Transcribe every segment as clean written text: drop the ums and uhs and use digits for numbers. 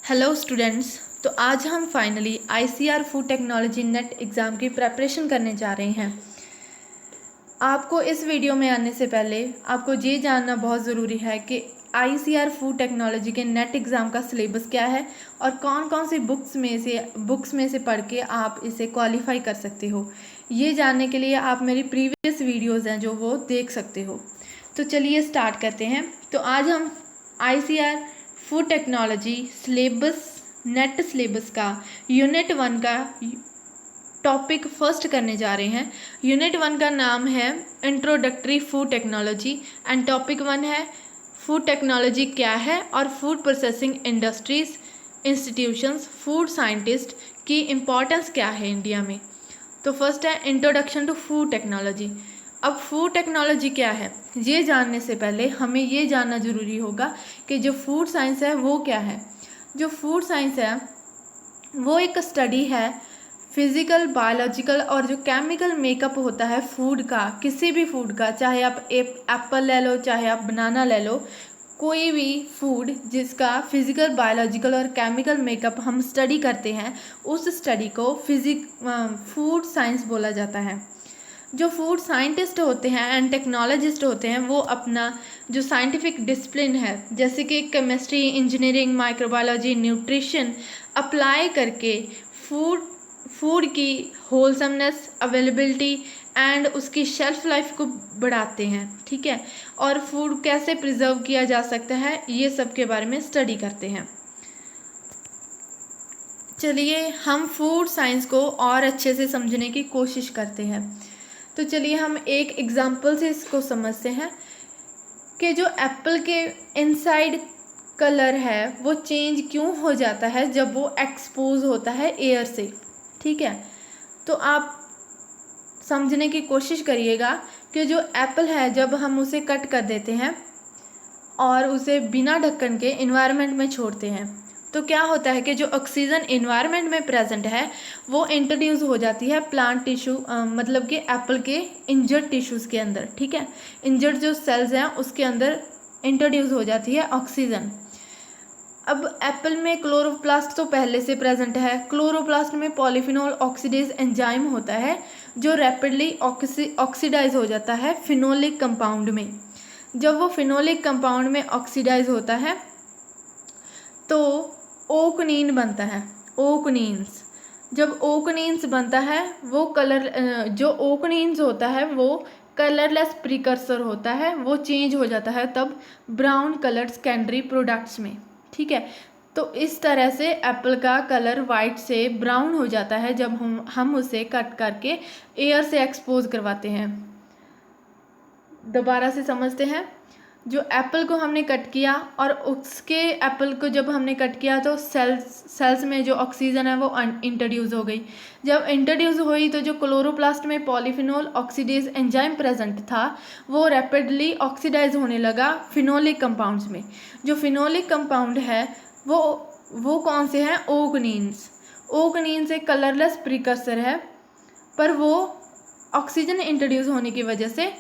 Hello students. तो आज हम finally ICR food technology net exam की प्रेपरेशन करने जा रहे हैं। आपको इस वीडियो में आने से पहले आपको ये जानना बहुत ज़रूरी है कि आईसीआर फूड टेक्नोलॉजी के नेट एग्ज़ाम का सिलेबस क्या है और कौन कौन सी बुक्स में से पढ़ के आप इसे क्वालिफाई कर सकते हो। ये जानने के लिए आप मेरी प्रीवियस वीडियोज़ हैं जो वो देख सकते हो। तो चलिए स्टार्ट करते हैं। तो आज हम ICR food technology syllabus net syllabus का यूनिट 1 का टॉपिक फर्स्ट करने जा रहे हैं। यूनिट 1 का नाम है introductory food technology and topic 1 है फूड टेक्नोलॉजी क्या है और food processing industries institutions food scientist की इम्पोर्टेंस क्या है इंडिया में। तो फर्स्ट है इंट्रोडक्शन टू फूड टेक्नोलॉजी। अब फूड टेक्नोलॉजी क्या है ये जानने से पहले हमें ये जानना ज़रूरी होगा कि जो फूड साइंस है वो क्या है। जो फूड साइंस है वो एक स्टडी है फिज़िकल बायोलॉजिकल और जो केमिकल मेकअप होता है फूड का, किसी भी फूड का, चाहे आप एप्पल ले लो चाहे आप बनाना ले लो, कोई भी फूड जिसका फिज़िकल बायोलॉजिकल और केमिकल मेकअप हम स्टडी करते हैं उस स्टडी को फूड साइंस बोला जाता है। जो फूड साइंटिस्ट होते हैं एंड टेक्नोलॉजिस्ट होते हैं वो अपना जो साइंटिफिक डिसिप्लिन है जैसे कि chemistry, engineering, microbiology, nutrition apply करके फूड की होलसमनेस, अवेलेबिलिटी एंड उसकी शेल्फ लाइफ को बढ़ाते हैं। ठीक है, और फूड कैसे प्रिजर्व किया जा सकता है ये सब के बारे में स्टडी करते हैं। चलिए हम फूड साइंस को और अच्छे से समझने की कोशिश करते हैं। तो चलिए हम एक एग्जांपल से इसको समझते हैं कि जो एप्पल के इनसाइड कलर है वो चेंज क्यों हो जाता है जब वो एक्सपोज होता है एयर से। ठीक है, तो आप समझने की कोशिश करिएगा कि जो एप्पल है जब हम उसे कट कर देते हैं और उसे बिना ढक्कन के इन्वायरमेंट में छोड़ते हैं तो क्या होता है कि जो ऑक्सीजन इन्वायरमेंट में प्रेजेंट है वो इंट्रोड्यूस हो जाती है प्लांट टिश्यू मतलब कि एप्पल के इंजर्ड टिश्यूज़ के अंदर। ठीक है, इंजर्ड जो सेल्स हैं उसके अंदर इंट्रोड्यूस हो जाती है ऑक्सीजन। अब एप्पल में क्लोरोप्लास्ट तो पहले से प्रेजेंट है। क्लोरोप्लास्ट में पॉलीफिनोल ऑक्सीडेज एंजाइम होता है जो रैपिडली ऑक्सीडाइज हो जाता है फिनोलिक कंपाउंड में। जब वो फिनोलिक कंपाउंड में ऑक्सीडाइज होता है तो ओकनीन बनता है, ओकनीन्स। जब ओकनीन्स बनता है वो जो ओकनीन्स होता है वो कलरलेस प्रिकर्सर होता है, वो चेंज हो जाता है तब ब्राउन कलर्ड सेकेंडरी प्रोडक्ट्स में। ठीक है, तो इस तरह से एप्पल का कलर वाइट से ब्राउन हो जाता है जब हम उसे कट करके एयर से एक्सपोज करवाते हैं। दोबारा से समझते हैं। जो एप्पल को हमने कट किया और उसके एप्पल को जब हमने कट किया तो सेल्स में जो ऑक्सीजन है वो इंट्रोड्यूस हो गई। जब इंट्रोड्यूस हुई तो जो क्लोरोप्लास्ट में पॉलीफिनोल ऑक्सीडेज एंजाइम प्रेजेंट था वो रैपिडली ऑक्सीडाइज होने लगा फिनोलिक कंपाउंड्स में। जो फिनोलिक कंपाउंड है वो कौन से हैं? ओकनीन्स। ओकनीन्स एक कलरलेस प्रिकर्सर है पर वो ऑक्सीजन इंट्रोड्यूस होने की वजह से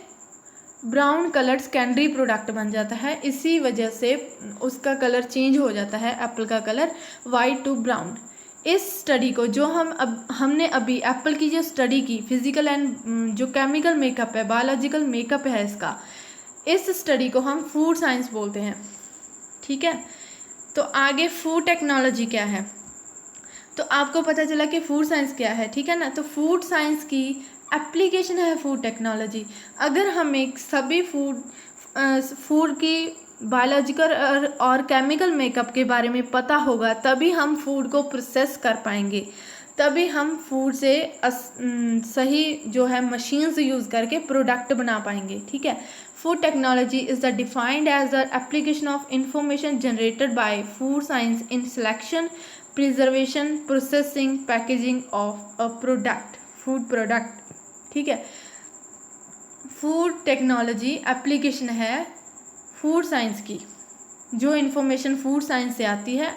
ब्राउन कलर्ड सेकेंडरी प्रोडक्ट बन जाता है। इसी वजह से उसका कलर चेंज हो जाता है, एप्पल का कलर वाइट टू ब्राउन। इस स्टडी को जो हमने अभी एप्पल की जो स्टडी की फिजिकल एंड जो केमिकल मेकअप है, बायोलॉजिकल मेकअप है इसका, इस स्टडी को हम फूड साइंस बोलते हैं। ठीक है, तो आगे फूड टेक्नोलॉजी क्या है तो आपको पता चला कि फूड साइंस क्या है। ठीक है ना, तो फूड साइंस की एप्लीकेशन है फूड टेक्नोलॉजी। अगर हमें सभी फूड की बायोलॉजिकल और केमिकल मेकअप के बारे में पता होगा तभी हम फूड को प्रोसेस कर पाएंगे, तभी हम फूड से सही जो है मशीन्स यूज़ करके प्रोडक्ट बना पाएंगे। ठीक है, food technology is the defined as the application of information generated by food science in selection, preservation, processing, packaging of a product, food product. ठीक है, फूड टेक्नोलॉजी एप्लीकेशन है फूड साइंस की। जो इन्फॉर्मेशन फूड साइंस से आती है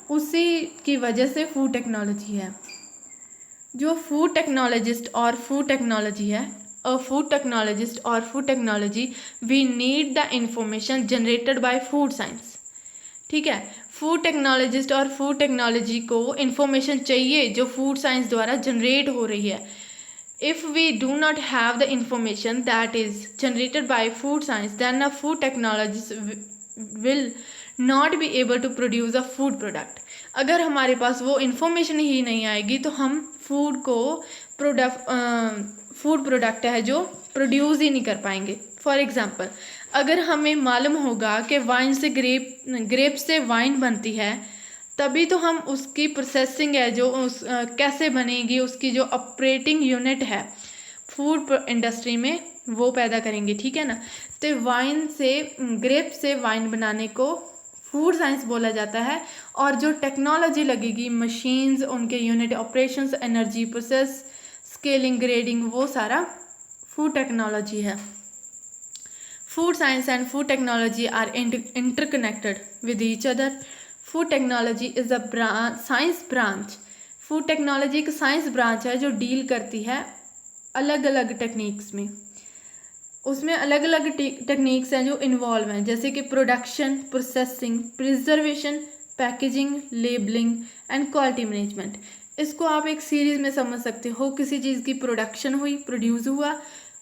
उसी की वजह से फूड टेक्नोलॉजी है। जो फूड टेक्नोलॉजिस्ट और फूड टेक्नोलॉजी है, अ फूड टेक्नोलॉजिस्ट और food technology we need the information generated by food science. ठीक है, फूड टेक्नोलॉजिस्ट और फूड टेक्नोलॉजी को इंफॉर्मेशन चाहिए जो फूड साइंस द्वारा जनरेट हो रही है. If we do not have the information that is generated by food science, then a food technologist will not be able to produce a food product. अगर हमारे पास वो इंफॉर्मेशन ही नहीं आएगी तो हम फूड प्रोडक्ट है जो प्रोड्यूस ही नहीं कर पाएंगे. फॉर एग्जांपल, अगर हमें मालूम होगा कि वाइन से ग्रेप से वाइन बनती है, तभी तो हम उसकी प्रोसेसिंग है जो कैसे बनेगी, उसकी जो ऑपरेटिंग यूनिट है फूड इंडस्ट्री में वो पैदा करेंगे. ठीक है ना. तो ग्रेप से वाइन बनाने को फूड साइंस बोला जाता है. और जो टेक्नोलॉजी लगेगी, मशीन्स, उनके unit operations, energy process, scaling, grading, वो सारा फूड टेक्नोलॉजी है. Food science and food technology are interconnected with each other. Food technology is a science branch. Food technology एक साइंस ब्रांच है जो डील करती है अलग अलग टेक्निक्स में. उसमें अलग अलग टेक्निक्स हैं जो इन्वॉल्व हैं, जैसे कि production, processing, preservation, packaging, labelling and quality management. इसको आप एक सीरीज़ में समझ सकते हो. किसी चीज़ की प्रोडक्शन हुई, प्रोड्यूस हुआ,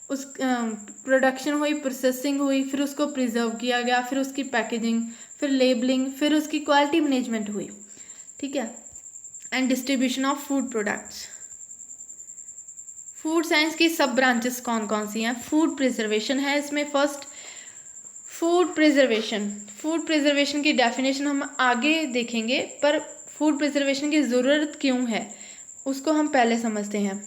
उस प्रोडक्शन हुई, प्रोसेसिंग हुई, फिर उसको प्रिजर्व किया गया, फिर उसकी पैकेजिंग, फिर लेबलिंग, फिर उसकी क्वालिटी मैनेजमेंट हुई. ठीक है. And distribution of food products. Food science की सब ब्रांचेस कौन कौन सी हैं? फूड प्रिजर्वेशन है इसमें. फर्स्ट, फूड प्रिजर्वेशन की डेफिनेशन हम आगे देखेंगे, पर फूड प्रिजर्वेशन की ज़रूरत क्यों है उसको हम पहले समझते हैं.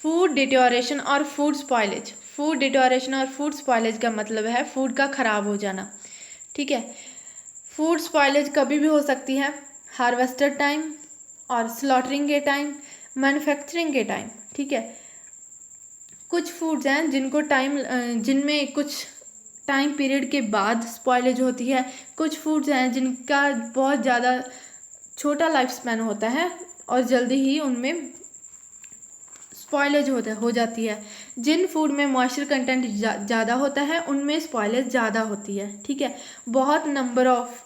फूड डिटोरेशन और फूड स्पॉइलेज. फूड डिटोरेशन और फूड स्पॉइलेज का मतलब है फूड का ख़राब हो जाना. ठीक है. फूड स्पॉइलेज कभी भी हो सकती है, हार्वेस्टर टाइम और स्लॉटरिंग के टाइम, मैन्युफैक्चरिंग के टाइम. ठीक है. कुछ फूड्स हैं जिनमें कुछ टाइम पीरियड के बाद स्पॉइलेज होती है. कुछ फूड्स हैं जिनका बहुत ज़्यादा छोटा लाइफ स्पैन होता है और जल्दी ही उनमें स्पॉइलेज हो जाती है. जिन फूड में मॉइस्चर कंटेंट ज़्यादा होता है उनमें स्पॉइलेज ज़्यादा होती है. ठीक है. बहुत नंबर ऑफ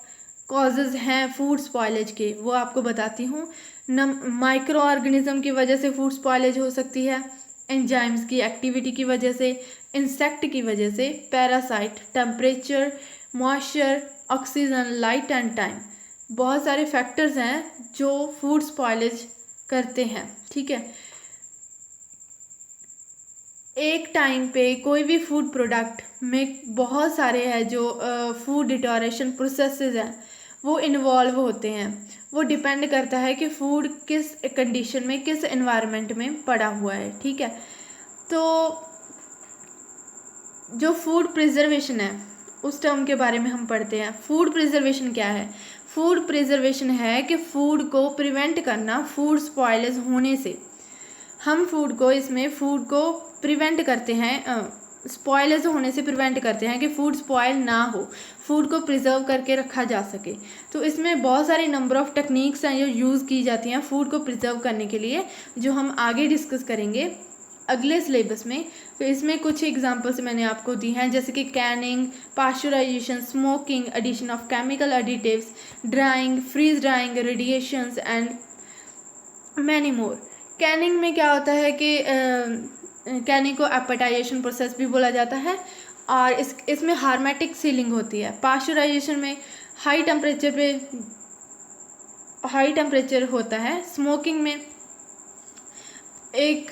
कॉजेज़ हैं फूड स्पॉइलेज के, वो आपको बताती हूँ. माइक्रो ऑर्गेनिज्म की वजह से फूड स्पॉइलेज हो सकती है, एंजाइम्स की एक्टिविटी की वजह से, इंसेक्ट की वजह से, parasite, temperature, moisture, oxygen, light and time. बहुत सारे फैक्टर्स हैं जो फूड स्पॉइलेज करते हैं. ठीक है. एक टाइम पे कोई भी फूड प्रोडक्ट में बहुत सारे हैं जो फूड डिटोरेशन प्रोसेसेस हैं वो इन्वॉल्व होते हैं. वो डिपेंड करता है कि फूड किस कंडीशन में, किस एनवायरनमेंट में पड़ा हुआ है. ठीक है. तो जो फूड प्रिजर्वेशन है उस टर्म के बारे में हम पढ़ते हैं. फूड प्रिजर्वेशन क्या है? फूड प्रिजर्वेशन है कि फूड को प्रिवेंट करना फूड स्पॉइलेज होने से. हम फूड को प्रिवेंट करते हैं, स्पॉइलेज होने से प्रिवेंट करते हैं कि फूड स्पॉइल ना हो, फूड को प्रिजर्व करके रखा जा सके. तो इसमें बहुत सारी नंबर ऑफ़ टेक्निक्स हैं जो यूज़ की जाती हैं फूड को प्रिजर्व करने के लिए, जो हम आगे डिस्कस करेंगे अगले सिलेबस में. तो इसमें कुछ एग्जांपल्स मैंने आपको दी हैं, जैसे कि canning, pasteurization, smoking, addition of chemical additives, drying, freeze drying, radiations and many more. Canning में क्या होता है कि कैनिंग को एपेटाइजेशन प्रोसेस भी बोला जाता है और इसमें हार्मेटिक सीलिंग होती है. पास्चराइजेशन में हाई टेम्परेचर होता है. स्मोकिंग में एक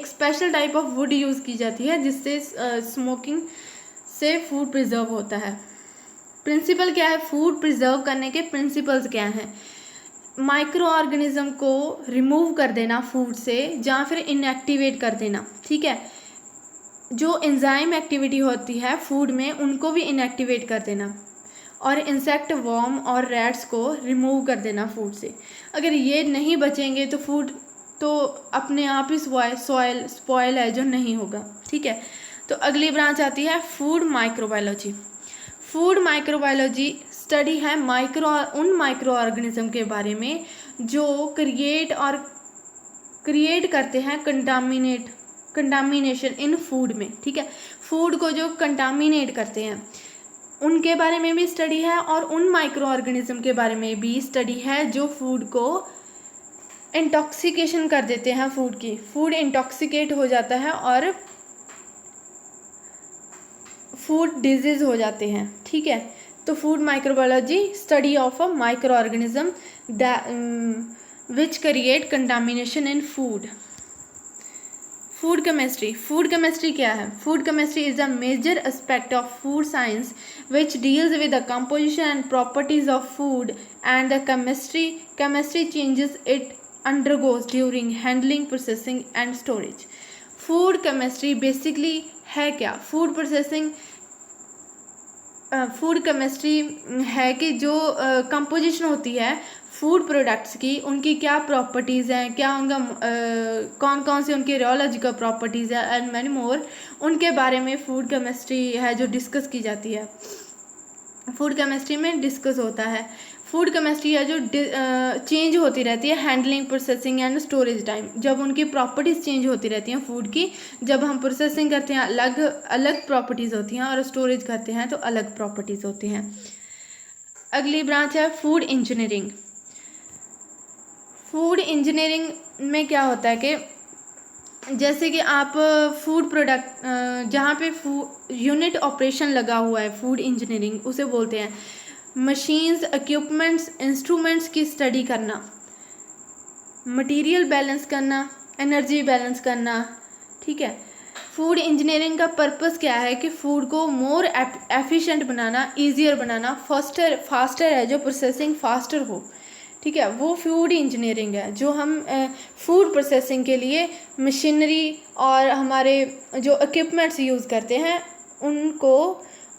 special type of would use की जाती है जिससे स्मोकिंग से फूड प्रिजर्व होता है. प्रिंसिपल क्या है? फूड प्रिजर्व करने के प्रिंसिपल्स क्या हैं? माइक्रो ऑर्गेनिज्म को रिमूव कर देना फूड से, या फिर इनएक्टिवेट कर देना. ठीक है. जो एंजाइम एक्टिविटी होती है फूड में उनको भी इनएक्टिवेट कर देना, और इंसेक्ट, वर्म और रैट्स को रिमूव कर देना फूड से. अगर ये नहीं बचेंगे तो फूड तो अपने आप ही स्पॉइल है जो नहीं होगा. ठीक है. तो अगली ब्रांच आती है food microbiology. Food microbiology study है उन माइक्रो ऑर्गेनिज्म के बारे में जो क्रिएट करते हैं कंटामिनेशन इन फूड में. ठीक है. फूड को जो कंटामिनेट करते हैं, उनके बारे में भी स्टडी है और उन माइक्रो ऑर्गेनिज्म के बारे में भी स्टडी है जो फूड को इंटॉक्सिकेशन कर देते हैं, फूड इंटॉक्सिकेट हो जाता है और फूड डिजीज हो जाते हैं। ठीक है, तो food microbiology study of a microorganism which create contamination in food. Food chemistry क्या है? Food chemistry is a major aspect of food science which deals with the composition and properties of food and the chemistry changes it undergoes during handling, processing and storage. Food chemistry basically है क्या? Food chemistry है कि जो composition होती है food products की, उनकी क्या प्रॉपर्टीज़ हैं, क्या उनका कौन कौन सी उनकी रियोलॉजिकल प्रॉपर्टीज़ है एंड मैनी मोर, उनके बारे में फूड केमिस्ट्री है जो डिस्कस की जाती है, फूड केमिस्ट्री में डिस्कस होता है। फूड केमिस्ट्री है जो चेंज होती रहती है handling, processing and storage time, जब उनकी प्रॉपर्टीज़ चेंज होती रहती हैं फूड की, जब हम प्रोसेसिंग करते हैं अलग अलग प्रॉपर्टीज़ होती हैं और स्टोरेज करते हैं तो अलग प्रॉपर्टीज़ होती हैं। अगली ब्रांच है फूड इंजीनियरिंग। फूड इंजीनियरिंग में क्या होता है कि जैसे कि आप फूड प्रोडक्ट जहाँ पे यूनिट ऑपरेशन लगा हुआ है, फूड इंजीनियरिंग उसे बोलते हैं। मशीन्स, इक्विपमेंट्स, इंस्ट्रूमेंट्स की स्टडी करना, मटेरियल बैलेंस करना, एनर्जी बैलेंस करना। ठीक है, फूड इंजीनियरिंग का पर्पस क्या है कि फूड को मोर एफिशिएंट बनाना, ईजियर बनाना, फास्टर है जो प्रोसेसिंग फास्टर हो। ठीक है, वो फूड इंजीनियरिंग है जो हम फूड प्रोसेसिंग के लिए मशीनरी और हमारे जो इक्विपमेंट्स यूज़ करते हैं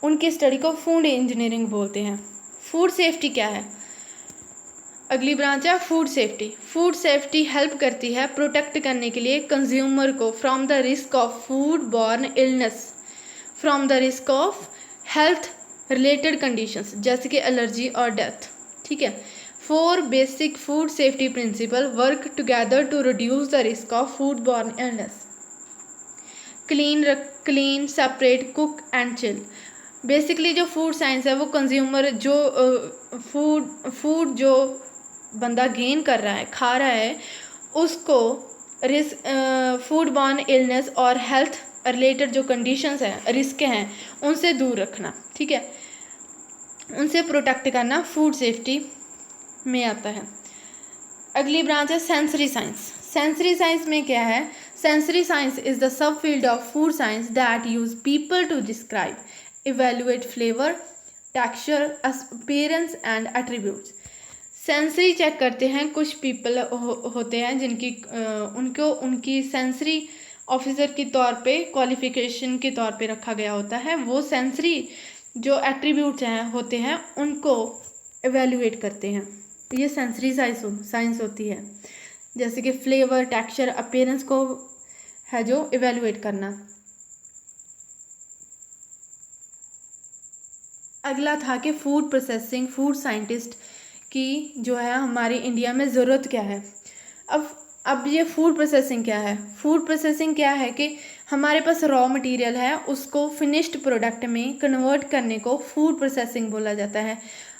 उनकी स्टडी को फूड इंजीनियरिंग बोलते हैं। फूड सेफ्टी क्या है? अगली ब्रांच है food safety. Food safety help करती है प्रोटेक्ट करने के लिए कंज्यूमर को from the risk of food borne illness, from the risk of health related conditions जैसे कि एलर्जी और डेथ। ठीक है, 4 basic food safety principle work together to reduce the risk of food borne illness. Clean, separate, cook and chill. Basically जो food science है वो consumer जो food जो बंदा गेन कर रहा है, खा रहा है, उसको फूड बॉर्न इलनेस और हेल्थ रिलेटेड जो कंडीशंस हैं, रिस्क हैं, उनसे दूर रखना। ठीक है, उनसे प्रोटेक्ट करना फूड सेफ्टी में आता है। अगली ब्रांच है सेंसरी साइंस। सेंसरी साइंस में क्या है? Sensory science is the subfield of food science that use people to describe, evaluate flavor, texture, appearance and attributes। Sensory check करते हैं कुछ पीपल होते हैं जिनकी उनकी सेंसरी ऑफिसर के तौर पे क्वालिफिकेशन के तौर पे रखा गया होता है। वो सेंसरी जो एट्रीब्यूट्स हैं होते हैं उनको एवेल्युएट करते हैं, ये सेंसरी साइंस होती है। जैसे कि फ्लेवर, टेक्सचर, अपीयरेंस को है जो एवेल्युएट करना। अगला था कि फूड प्रोसेसिंग, फूड साइंटिस्ट की जो है हमारी इंडिया में ज़रूरत क्या है। अब ये फूड प्रोसेसिंग क्या है? फूड प्रोसेसिंग क्या है कि हमारे पास रॉ मटेरियल है, उसको फिनिश्ड प्रोडक्ट में कन्वर्ट करने को फूड प्रोसेसिंग बोला जाता है।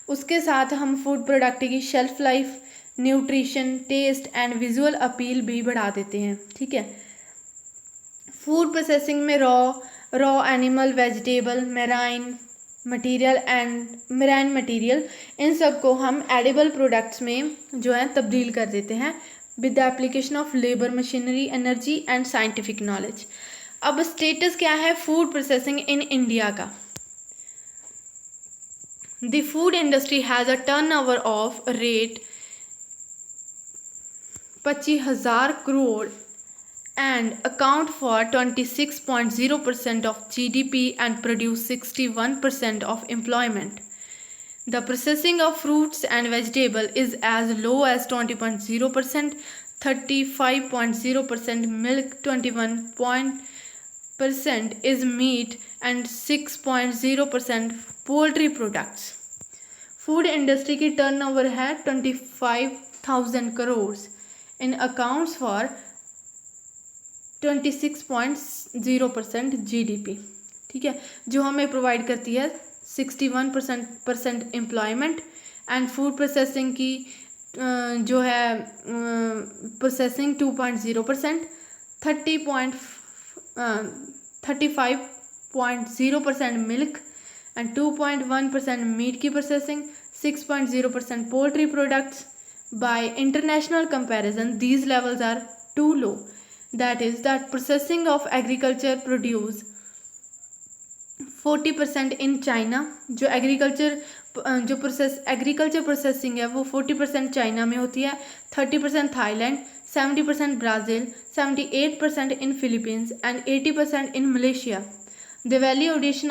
उसके साथ हम फूड प्रोडक्ट की shelf life, nutrition, taste and visual appeal भी बढ़ा देते हैं। ठीक है, फूड प्रोसेसिंग में raw animal, vegetable, marine material, इन सब को हम एडिबल प्रोडक्ट्स में जो है तब्दील कर देते हैं with the application of labour, machinery, energy and scientific knowledge. अब स्टेटस क्या है फूड प्रोसेसिंग इन इंडिया का? The food industry has a turnover of rate 25,000 crore and account for 26.0% of GDP and produce 61% of employment. The processing of fruits and vegetables is as low as 20.0%, 35.0% milk, 21% is meat and 6.0% poultry products. Food industry की turnover है 25,000 करोड़ इन accounts for 26.0% GDP। ठीक है, जो हमें provide करती है 61% employment, and food processing की जो है प्रोसेसिंग 2.0%, 35.0% मिल्क एंड 2.1% मीट की processing, 6.0% poultry products. By international comparison, these levels are too low. That is, that processing of agriculture produce 40% in China. जो एग्रीकल्चर प्रोसेसिंग है वो 40% China में होती है, 30% Thailand, 70% Brazil, 78% in Philippines and 80% in Malaysia. The value addition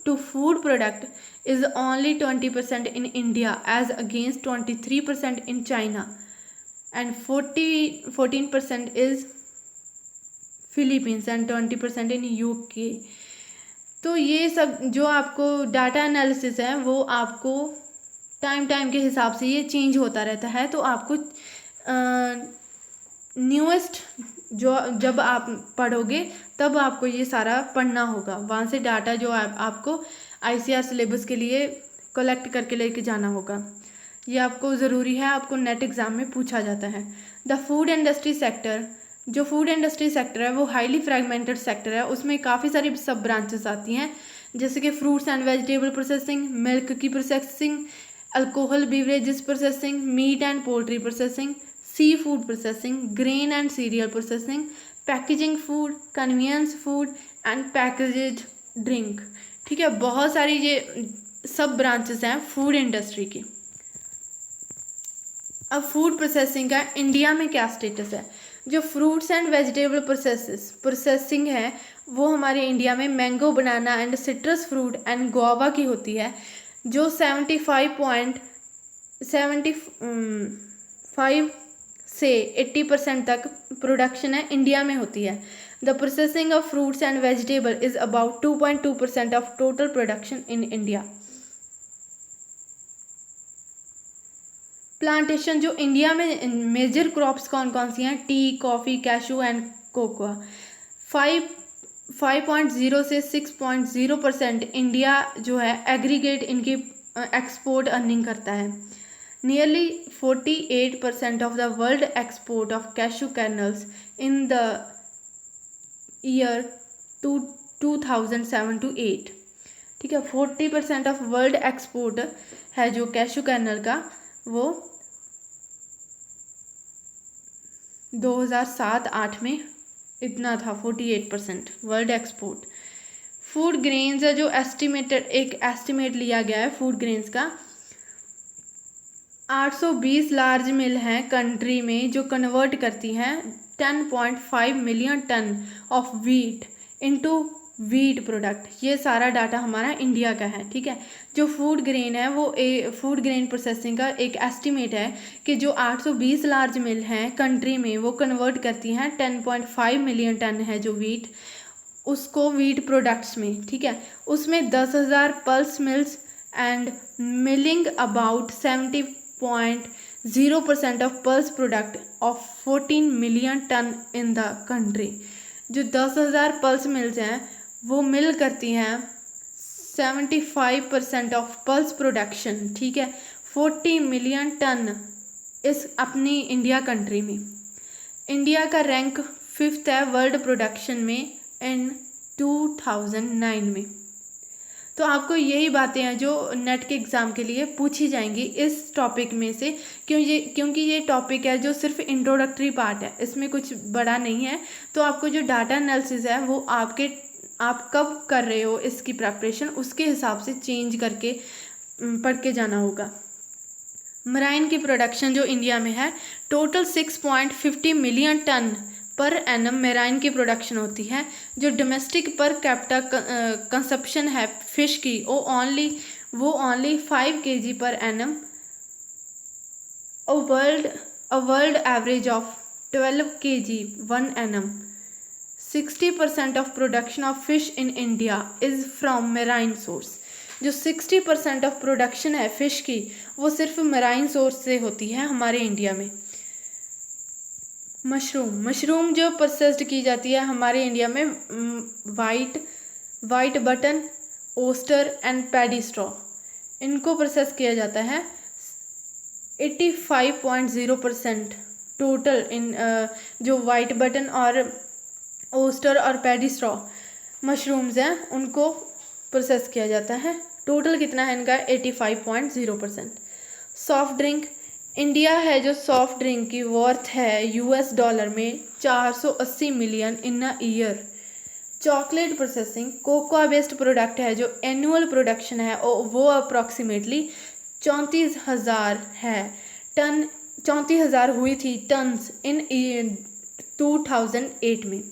to food product is only 20% in India as against 23% in China and 14% is Philippines and 20% in UK. तो ये सब जो आपको डाटा एनालिसिस है वो आपको टाइम के हिसाब से ये चेंज होता रहता है. तो आपको न्यूएस्ट जो जब आप पढ़ोगे तब आपको ये सारा पढ़ना होगा. वहाँ से डाटा जो आपको ICAR सिलेबस के लिए कलेक्ट करके लेके जाना होगा. ये आपको ज़रूरी है, आपको नेट एग्ज़ाम में पूछा जाता है. द फूड इंडस्ट्री सेक्टर, जो फूड इंडस्ट्री सेक्टर है वो हाईली फ्रेगमेंटेड सेक्टर है. उसमें काफ़ी सारी सब ब्रांचेस आती हैं, जैसे कि fruits and vegetable processing, milk की processing, alcohol beverages processing, meat and poultry processing, sea food processing, grain and cereal processing, packaging food, convenience food and packaged drink. ठीक है, बहुत सारी ये सब ब्रांचेस हैं फूड इंडस्ट्री की. अब फूड प्रोसेसिंग का इंडिया में क्या स्टेटस है. जो फ्रूट्स एंड वेजिटेबल प्रोसेसिंग है वो हमारे इंडिया में mango, banana and citrus fruit and guava की होती है, जो 75 से 80% तक प्रोडक्शन है इंडिया में होती है. The processing of fruits and vegetable is about 2.2% of total production in India. Plantation, जो इंडिया में मेजर क्रॉप्स कौन कौन सी हैं, T, coffee, cashew and cocoa. 5.0 से 6.0% इंडिया जो है एग्रीगेट इनकी एक्सपोर्ट अर्निंग करता है. Nearly 48% of the world export of cashew colonel's in the year 2007 to 8. ठीक है, 40% ऑफ वर्ल्ड एक्सपोर्ट है जो कैशू कर्नल का, वो 2007-8 में इतना था, 48% वर्ल्ड एक्सपोर्ट. फूड ग्रेन्स है जो एस्टिमेट लिया गया है फूड ग्रेन्स का. 820 लार्ज मिल हैं कंट्री में जो कन्वर्ट करती हैं 10.5 million ton of wheat into wheat product. ये सारा डाटा हमारा इंडिया का है. ठीक है, जो फूड ग्रेन है वो फूड ग्रेन प्रोसेसिंग का एक एस्टिमेट है कि जो 820 लार्ज मिल हैं कंट्री में वो कन्वर्ट करती हैं 10.5 मिलियन टन है जो वीट, उसको वीट प्रोडक्ट्स में. ठीक है, उसमें 10,000 pulse mills and milling about 70.0% of pulse product of 14 million ton in the country. जो 10,000 पल्स मिल्स हैं वो मिल करती हैं 75% ऑफ पल्स प्रोडक्शन. ठीक है, 40 मिलियन टन इस अपनी इंडिया कंट्री में. इंडिया का रैंक 5th है वर्ल्ड प्रोडक्शन में इन 2009 में. तो आपको यही बातें हैं जो नेट के एग्ज़ाम के लिए पूछी जाएंगी इस टॉपिक में से, क्योंकि ये टॉपिक है जो सिर्फ इंट्रोडक्टरी पार्ट है, इसमें कुछ बड़ा नहीं है. तो आपको जो डाटा एनालिसिस है वो आप कब कर रहे हो इसकी प्रिपरेशन, उसके हिसाब से चेंज करके पढ़ के जाना होगा. मराइन की प्रोडक्शन जो इंडिया में है total 6.50 million ton per annum marine की प्रोडक्शन होती है. जो डोमेस्टिक पर कैपिटा कंजप्शन है फिश की वो only 5 kg per annum. A world average of 12 kg 1 annum. 60% of production of fish in India is from marine source. जो 60% of production है fish की वो सिर्फ मेराइन सोर्स से होती है हमारे इंडिया में. मशरूम जो प्रोसेस्ड की जाती है हमारे इंडिया में white button, oyster and paddy straw, इनको प्रोसेस किया जाता है। 85.0% टोटल इन जो वाइट बटन और ओस्टर और पैडी स्ट्रॉ मशरूम्स हैं उनको प्रोसेस किया जाता है। टोटल कितना है इनका? 85.0%। सॉफ्ट ड्रिंक, इंडिया है जो सॉफ्ट ड्रिंक की वर्थ है $US में 480 million in a year. Chocolate processing, cocoa based product है जो एनुअल प्रोडक्शन है वो अप्रॉक्सीमेटली 34,000 है टन, 34,000 हुई थी टन्स इन 2008 में।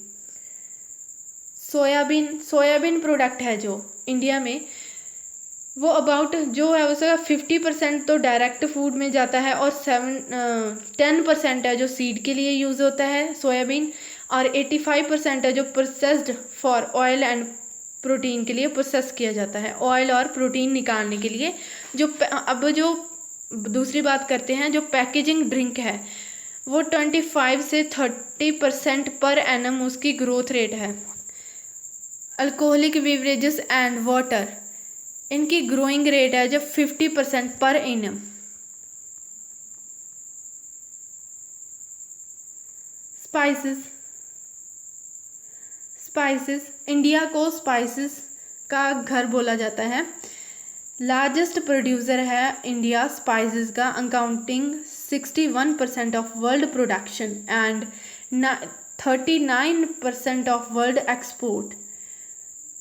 सोयाबीन प्रोडक्ट है जो इंडिया में, वो अबाउट जो है उसका 50% तो डायरेक्ट फूड में जाता है और 10% है जो सीड के लिए यूज़ होता है सोयाबीन, और 85% है जो processed for oil and protein के लिए प्रोसेस किया जाता है, ऑयल और प्रोटीन निकालने के लिए। अब जो दूसरी बात करते हैं, जो पैकेजिंग ड्रिंक है वो 25 से 30% पर एनम उसकी ग्रोथ रेट है। अल्कोहलिक बेवरेजेस एंड वाटर, इनकी ग्रोइंग रेट है जो 50% पर एनम। स्पाइसेस, इंडिया को स्पाइसेस का घर बोला जाता है। लार्जेस्ट प्रोड्यूसर है इंडिया स्पाइसेस का, accounting 61% of world production and 39% of world export.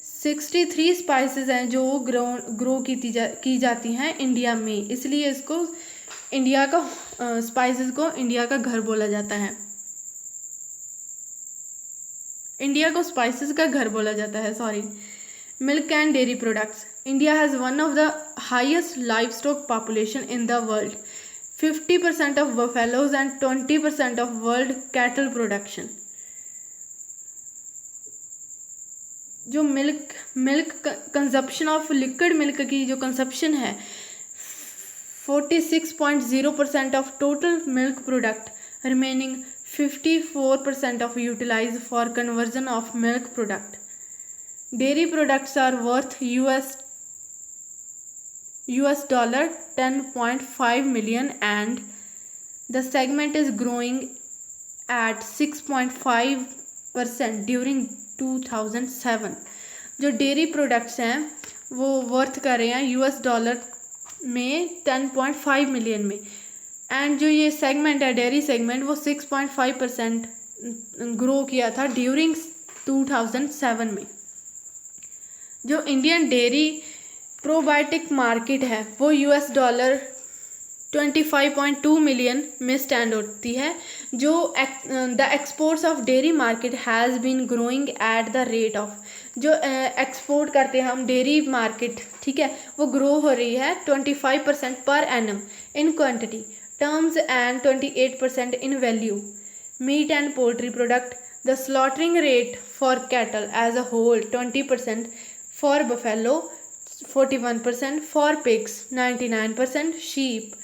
63 spices हैं जो ग्रो की जाती हैं इंडिया में, इसलिए इसको इंडिया का स्पाइसेस को इंडिया का घर बोला जाता है। इंडिया को स्पाइसेस का घर बोला जाता है, sorry. Milk and dairy products, India has one of the highest livestock population in the world, 50% of buffaloes and 20% of world cattle production. जो milk consumption of liquid milk की जो consumption है 46.0% of total milk product, remaining 54% of utilized for conversion of milk product. Dairy products are worth US $10.5 million and the segment is growing at 6.5% during 2007. जो dairy products हैं वो worth कर रहे हैं $US में 10.5 मिलियन में, and जो ये सेगमेंट है डेयरी सेगमेंट वो 6.5% ग्रो किया था ड्यूरिंग 2007 में। जो इंडियन डेयरी प्रोबायोटिक मार्केट है वो $25.2 मिलियन में स्टैंड होती है। जो the exports of dairy market has been growing at the rate of, जो एक्सपोर्ट करते हैं हम डेयरी मार्केट, ठीक है, वो ग्रो हो रही है 25% per annum in quantity terms and 28% in value. Meat and poultry product, the slaughtering rate for cattle as a whole 20%, for buffalo 41%, for pigs 99%, sheep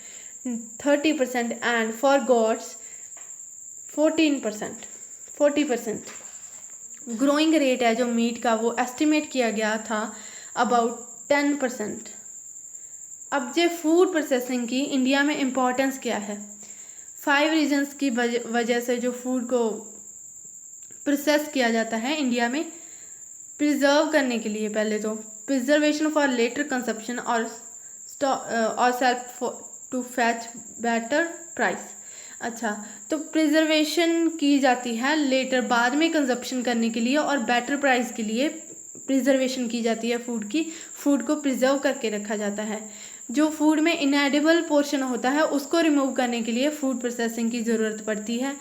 30% and for goats 40%. Growing rate है जो meet का वो estimate किया गया था about 10%। अब जो food processing की इंडिया में इम्पोर्टेंस क्या है? 5 रीजन्स की वजह से जो फूड को प्रोसेस किया जाता है इंडिया में। प्रिजर्व करने के लिए, पहले तो प्रिजर्वेशन फॉर लेटर कंजप्शन और sell to fetch better price. अच्छा, तो प्रिजर्वेशन की जाती है लेटर, बाद में कंजप्शन करने के लिए, और बेटर प्राइस के लिए प्रिजर्वेशन की जाती है फूड की। फूड को प्रिजर्व करके रखा जाता है। जो फूड में इनएडिबल पोर्शन होता है उसको रिमूव करने के लिए फूड प्रोसेसिंग की ज़रूरत पड़ती है।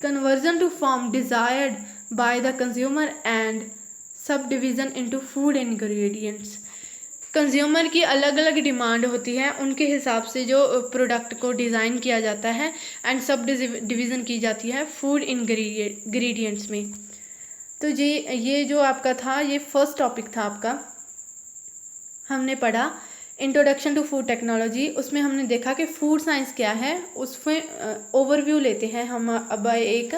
Conversion to form desired by the consumer and subdivision into food ingredients. Consumer की अलग अलग डिमांड होती है, उनके हिसाब से जो प्रोडक्ट को डिज़ाइन किया जाता है एंड सब डिवीज़न की जाती है फूड इंग्रेडिएंट्स में। तो ये जो आपका था, ये फर्स्ट टॉपिक था आपका, हमने पढ़ा इंट्रोडक्शन टू फूड टेक्नोलॉजी। उसमें हमने देखा कि फूड साइंस क्या है, उसमें ओवरव्यू लेते हैं हम अब एक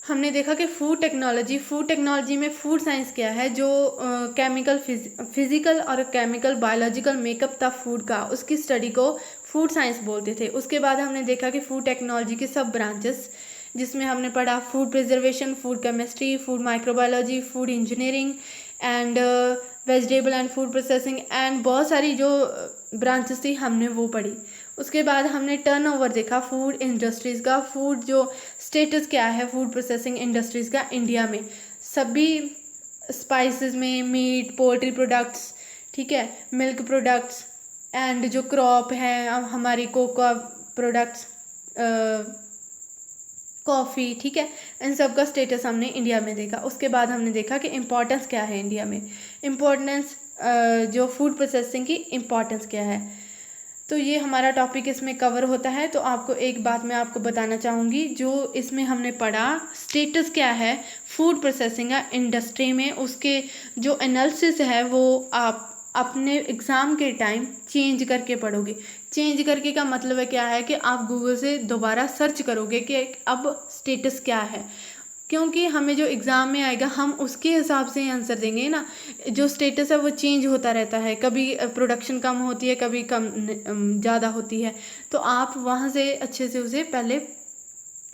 हमने देखा कि फूड टेक्नोलॉजी में फूड साइंस क्या है, जो केमिकल फिजिकल और केमिकल बायोलॉजिकल मेकअप था फूड का, उसकी स्टडी को फूड साइंस बोलते थे। उसके बाद हमने देखा कि फूड टेक्नोलॉजी के सब ब्रांचेस, जिसमें हमने पढ़ा food preservation, food chemistry, food microbiology, food engineering and vegetable and food processing and बहुत सारी जो ब्रांचेस थी हमने वो पढ़ी। उसके बाद हमने टर्नओवर देखा फूड इंडस्ट्रीज़ का, फूड जो स्टेटस क्या है फूड प्रोसेसिंग इंडस्ट्रीज़ का इंडिया में, सभी स्पाइसेस में, मीट, पोल्ट्री प्रोडक्ट्स, ठीक है, मिल्क प्रोडक्ट्स एंड जो क्रॉप है हमारी कोको प्रोडक्ट्स, कॉफ़ी, ठीक है, इन सब का स्टेटस हमने इंडिया में देखा। उसके बाद हमने देखा कि इम्पोर्टेंस क्या है इंडिया में, इम्पोर्टेंस जो फूड प्रोसेसिंग की इम्पोर्टेंस क्या है। तो ये हमारा टॉपिक इसमें कवर होता है। तो आपको एक बात मैं आपको बताना चाहूँगी, जो इसमें हमने पढ़ा स्टेटस क्या है फूड प्रोसेसिंग इंडस्ट्री में, उसके जो एनालिसिस है वो आप अपने एग्ज़ाम के टाइम चेंज करके पढ़ोगे। चेंज करके का मतलब है क्या है कि आप गूगल से दोबारा सर्च करोगे कि अब स्टेटस क्या है, क्योंकि हमें जो एग्ज़ाम में आएगा हम उसके हिसाब से आंसर देंगे ना। जो स्टेटस है वो चेंज होता रहता है, कभी प्रोडक्शन कम होती है, कभी कम ज़्यादा होती है। तो आप वहाँ से अच्छे से उसे पहले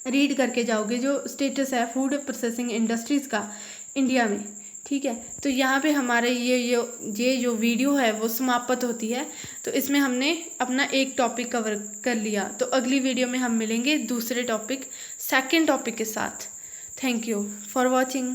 रीड करके जाओगे जो स्टेटस है फूड प्रोसेसिंग इंडस्ट्रीज़ का इंडिया में, ठीक है। तो यहाँ पे हमारे ये जो वीडियो है वो समाप्त होती है। तो इसमें हमने अपना एक टॉपिक कवर कर लिया। तो अगली वीडियो में हम मिलेंगे दूसरे टॉपिक, सेकंड टॉपिक के साथ। Thank you for watching.